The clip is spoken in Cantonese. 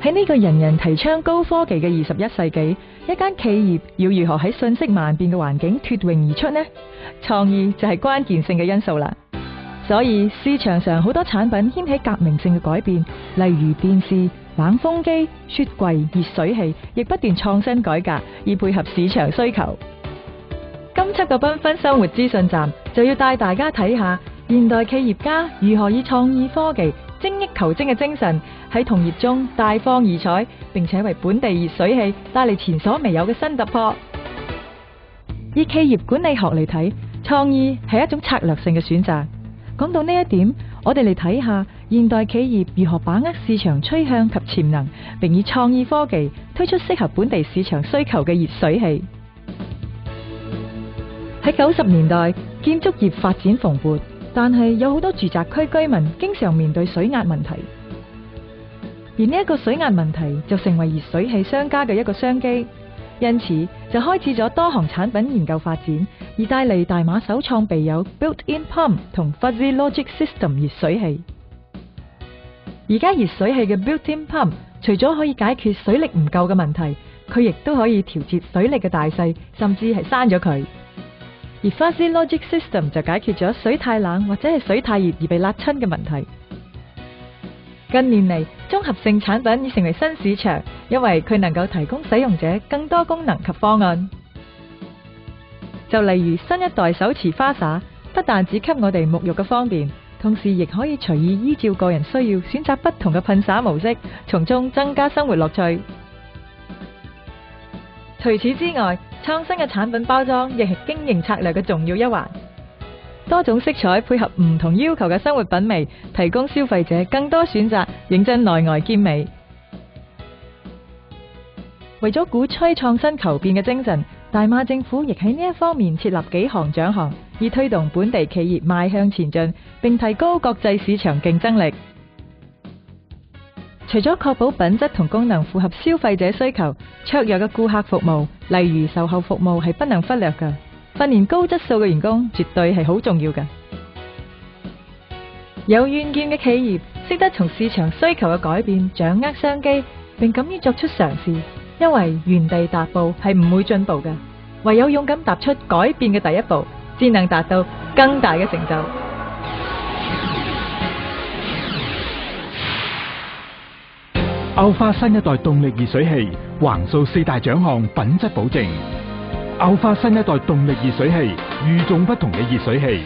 喺呢個人人提倡高科技嘅21世紀，一間企業要如何喺瞬息萬變嘅環境脫穎而出呢？創意就係關鍵性嘅因素啦。所以市場上好多產品掀起革命性嘅改變，例如電視、冷風機、雪櫃、熱水器，亦不斷創新改革，以配合市場需求。今輯嘅繽紛生活資訊站就要帶大家睇下現代企業家如何以創意科技、精益求精嘅精神喺同業中大放異彩，並且為本地熱水器帶嚟前所未有嘅新突破。以企業管理學嚟睇，創意係一種策略性嘅選擇。講到呢一點，我哋嚟睇下現代企業如何把握市場趨向及潛能，並以創意科技推出適合本地市場需求嘅熱水器。喺90年代，建築業發展蓬勃，但係有好多住宅區居民經常面對水壓問題，而呢一個水壓問題就成為熱水器商家嘅一個商機，因此就開始咗多項產品研究發展，而帶嚟大馬首創備有 Built-in Pump 同 Fuzzy Logic System 熱水器。而家熱水器嘅 Built-in Pump 除咗可以解決水力唔夠嘅問題，佢亦都可以調節水力嘅大細，甚至係閂咗佢。而 Fuzzy Logic System 就解決咗水太冷或者係水太熱而被辣親嘅問題。近年嚟，綜合性產品已成為新市場，因為佢能夠提供使用者更多功能及方案。就例如新一代手持花灑，不但只給我哋沐浴嘅方便，同時亦可以隨意依照個人需要選擇不同嘅噴灑模式，從中增加生活樂趣。除此之外，創新嘅產品包裝亦係經營策略嘅重要一環。多種色彩配合唔同要求嘅生活品味，提供消費者更多選擇，認真內外兼美。為咗鼓吹創新求變嘅精神，大馬政府亦喺呢一方面設立幾項獎項，以推動本地企業邁向前進，並提高國際市場競爭力。除咗確保品質同功能符合消費者需求，卓越嘅顧客服務，例如售後服務係不能忽略㗎。訓練高質素嘅員工絕對係好重要㗎。有遠見嘅企業識得從市場需求嘅改變掌握商機，並敢於作出嘗試，因為原地踏步係唔會進步㗎，唯有勇敢踏出改變嘅第一步，先能達到更大嘅成就。歐花新一代動力熱水器橫掃4大獎項，品質保證。歐花新一代動力熱水器，與眾不同嘅熱水器。